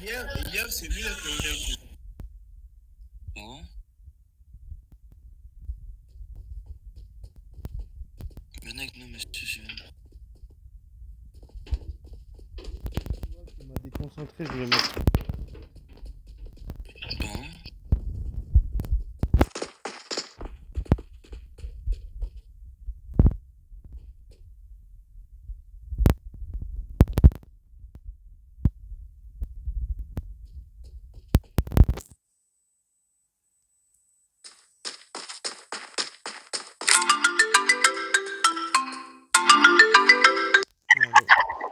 Hier, c'est lui là qui a ouvert le truc. Pardon? Mais mec, non, monsieur, Tu m'as déconcentré, je vais mettre. Pardon?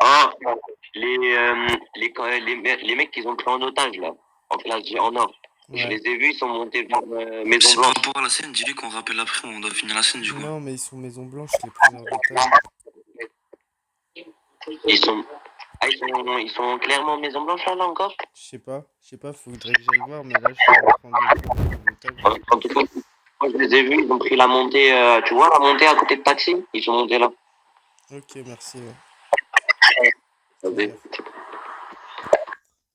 Ah, les mecs qu'ils ont pris en otage, là, en classe G en or. Je Ouais. les ai vus, ils sont montés vers Maison C'est par Blanche. rapport à la scène, dis-lui qu'on rappelle après, on doit finir la scène du coup. Non, mais ils sont Maison Blanche, les preneurs d'otages. Ils sont... Ah, ils sont clairement Maison Blanche, là encore? Je sais pas, faudrait que j'aille voir, mais là, je suis en train de prendre des otages. En tout cas, moi, je les ai vus, ils ont pris la montée, tu vois, la montée à côté de taxi? Ils sont montés là. Ok, merci, ouais. Vas-y. Fais gaffe.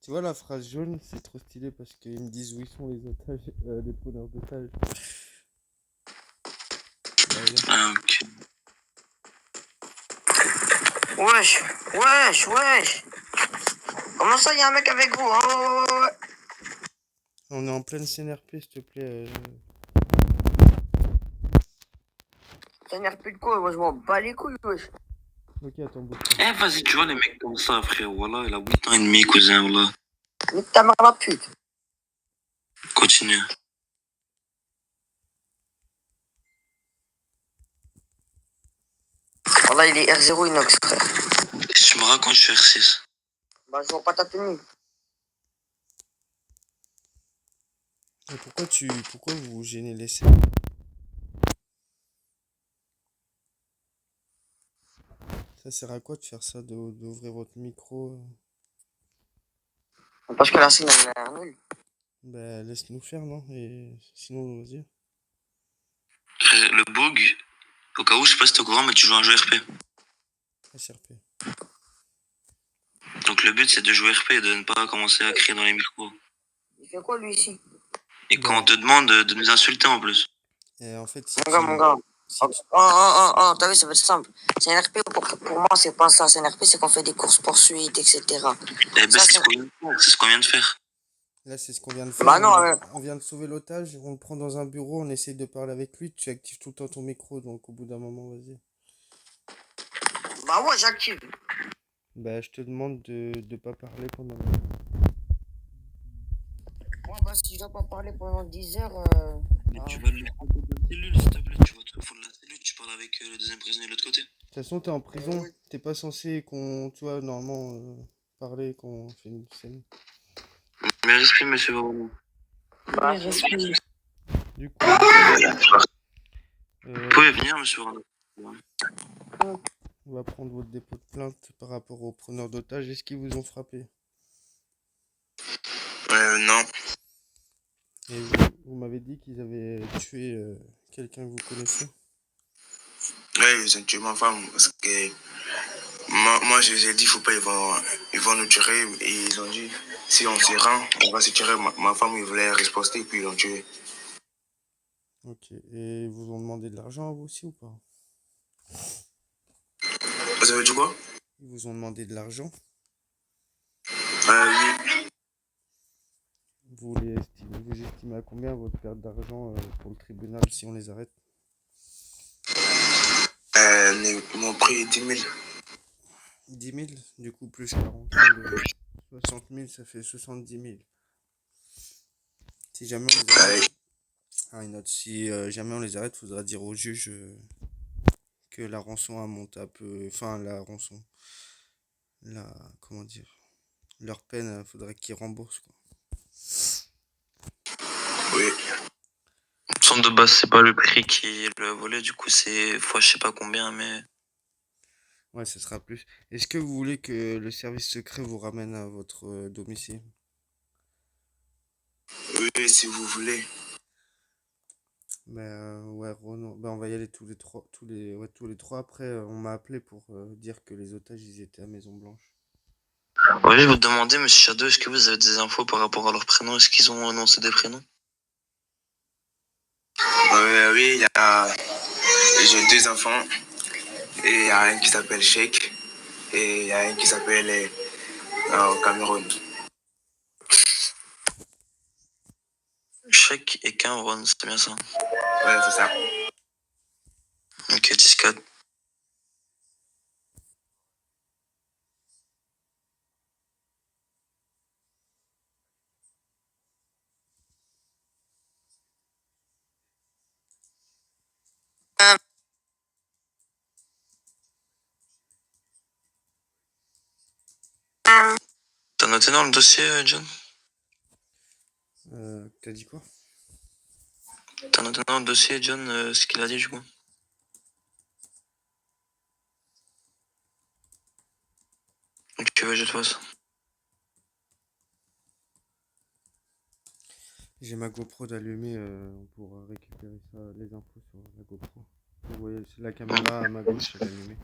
Tu vois la phrase jaune, c'est trop stylé parce qu'ils me disent où ils sont les otages, les preneurs d'otages. Bah, viens. Ah, ok. Wesh. Comment ça, y a un mec avec vous? Oh, On est en pleine CNRP, s'il te plaît. ça n'énerve plus de quoi? Moi, je m'en bats les couilles, wesh. Ok, attends, bouge Eh, vas-y, tu vois les mecs comme ça, frère, voilà, il a 8 ans et demi, cousin, voilà. Nique ta mère, la pute. Continue. Voilà, il est R0 inox, frère. Si tu me racontes, je suis R6. Bah, je vois pas ta tenue. Mais pourquoi vous gênez les scènes? Ça sert à quoi de faire ça, d'ouvrir votre micro? Parce que la scène, elle a l'air nulle. Bah, laisse-nous faire, non? Et sinon, vas-y. Frère, le bug, au cas où, je sais pas si t'es au courant, mais tu joues à un jeu RP. SRP. Donc le but, c'est de jouer RP et de ne pas commencer à crier dans les micros. Il fait quoi, lui, ici? Et quand on te demande de nous insulter en plus. Et en fait, si Mon gars. si T'as vu, ça va être simple. C'est un RP, pour moi, c'est pas ça. C'est un RP, c'est qu'on fait des courses-poursuites, etc. Eh ben, Ça, c'est ce qu'on vient de faire. C'est ce qu'on vient de faire. Là, c'est ce qu'on vient de faire. Bah non, On vient de sauver l'otage, on le prend dans un bureau, on essaye de parler avec lui. Tu actives tout le temps ton micro, donc au bout d'un moment, vas-y. bah ouais, j'active. Bah, je te demande de pas parler pendant. Ouais, bah si je dois pas parler pendant 10 heures, Mais tu vas le prendre de la cellule, s'il te plaît. Tu vas te fond de la cellule, tu parles avec le deuxième prisonnier de l'autre côté. De toute façon, t'es en prison, t'es pas censé tu vois, normalement, parler quand on fait une scène. Mais respect, monsieur Varone. bah, respect. Du coup, Vous pouvez venir, monsieur Varone. on va prendre votre dépôt de plainte par rapport aux preneurs d'otages. Est-ce qu'ils vous ont frappé? Non. Et vous m'avez dit qu'ils avaient tué quelqu'un que vous connaissez? Ouais, ils ont tué ma femme parce que moi je les ai dit, faut pas, ils vont nous tuer. Et ils ont dit, si on se rend, on va se tirer. Ma femme, ils voulaient riposter et puis ils l'ont tué. Ok. Et ils vous ont demandé de l'argent à vous aussi ou pas? Vous avez dit quoi? Ils vous ont demandé de l'argent? Oui. Vous estimez à combien votre perte d'argent pour le tribunal si on les arrête? Ils m'ont pris 10 000. 10 000, du coup plus 40 000, 60 000, ça fait 70 000. Si jamais on les arrête, une note, si jamais on les arrête, faudra dire au juge que la rançon a monté un peu, enfin la rançon, comment dire, leur peine, faudrait qu'ils remboursent quoi. Oui. Son de base, c'est pas le prix qui est le volet, du coup, c'est fois je sais pas combien, mais. Ouais, ce sera plus. Est-ce que vous voulez que le service secret vous ramène à votre domicile? Oui, si vous voulez. Ouais, Renaud, on va y aller tous les trois, tous les trois. Après, on m'a appelé pour dire que les otages, ils étaient à Maison Blanche. Oui, je vous demandais, monsieur Shadow, est-ce que vous avez des infos par rapport à leurs prénoms? Est-ce qu'ils ont annoncé des prénoms? Oui, j'ai deux enfants. Et il y a un qui s'appelle Sheikh. Et il y a un qui s'appelle Cameroun. Sheikh et Cameroun, c'est bien ça. Ouais, c'est ça. Ok, 10-4. T'as noté dans le dossier, John? T'as dit quoi? T'as noté dans le dossier, John, ce qu'il a dit, du coup? Ok, ouais, je te fasse. J'ai ma GoPro d'allumer pour récupérer ça, les infos sur la GoPro. Vous voyez, c'est la caméra à ma gauche, elle est allumée.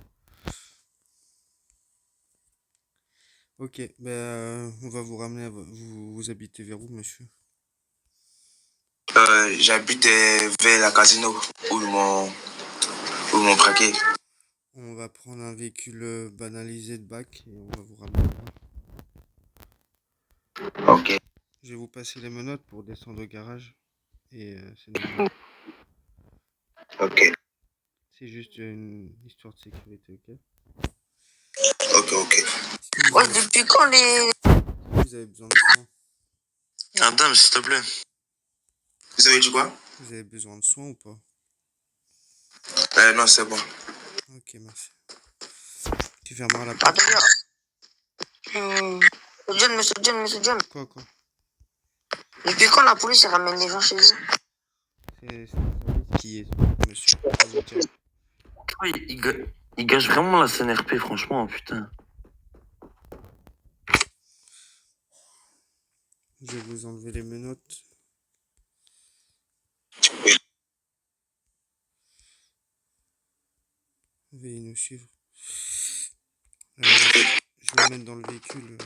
Ok, ben on va vous ramener. Vous habitez vers où, monsieur? J'habite vers la casino où ils m'ont braqué. On va prendre un véhicule banalisé de bac et on va vous ramener là. Ok. Je vais vous passer les menottes pour descendre au garage. Et c'est normal. Ok. C'est juste une histoire de sécurité, ok? Ok. Est-ce que Ouais, depuis quand vous avez besoin de soins? Adam, s'il te plaît. Vous avez dit quoi? Vous avez besoin de soins ou pas? Non, c'est bon. Ok, merci. Tu fermeras la porte? Attends, Monsieur John. Quoi? Depuis quand la police elle ramène les gens chez eux? C'est un service qui est, monsieur. Je vous tiens. Ouais, il gâche vraiment la CNRP, franchement, putain. Je vais vous enlever les menottes. Veuillez nous suivre. Je vais mettre dans le véhicule.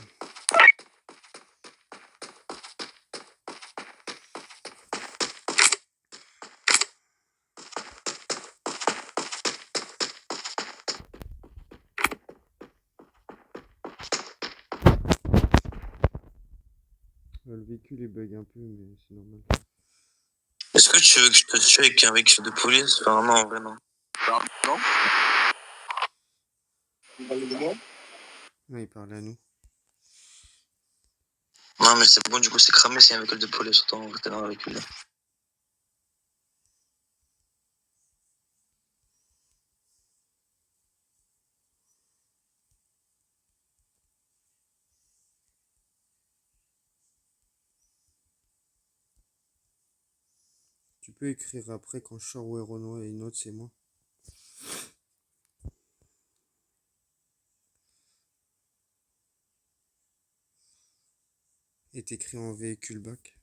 Le véhicule est bug un peu, mais c'est normal. Est-ce que tu veux que je te check un véhicule de police? Enfin, non, en vrai, non. Non, il parlait à nous. Non, mais c'est bon, du coup, c'est cramé, c'est un véhicule de police. Autant rester dans le véhicule. Tu peux écrire après quand je sors où est Renault et une autre, c'est moi. Et t'écris en véhicule bac.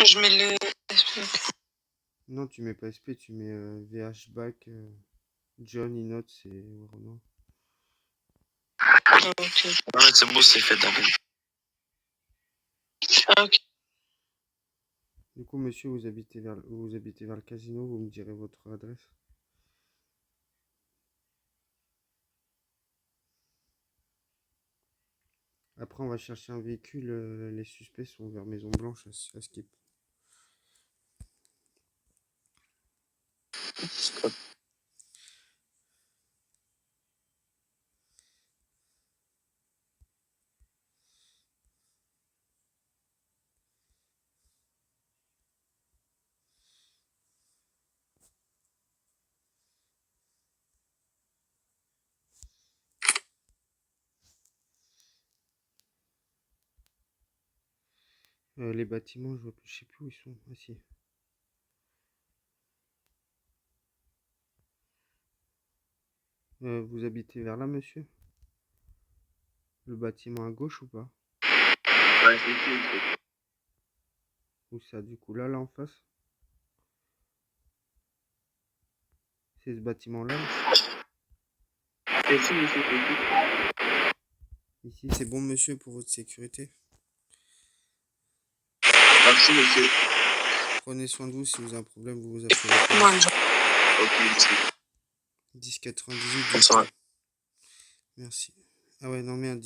Je mets le. Non, tu mets pas SP, tu mets VH bac. John, Inot, c'est Renault. Ok. Non, mais c'est bon, c'est fait, t'inquiète. Ok. Du coup, monsieur, vous habitez vers le casino, vous me direz votre adresse. Après, on va chercher un véhicule. Les suspects sont vers Maison Blanche à Skip. Les bâtiments, je sais plus où ils sont. Ah si. Vous habitez vers là, monsieur? Le bâtiment à gauche ou pas? Ouais, c'est ici. Où ça, du coup, là en face? C'est ce bâtiment-là? C'est ici. Ici, c'est bon, monsieur, pour votre sécurité. Merci, monsieur. Prenez soin de vous. Si vous avez un problème, vous vous appelez la Moi, police. Ok, merci. 10 98 Bonne soirée. Merci. Ah ouais, non, merde.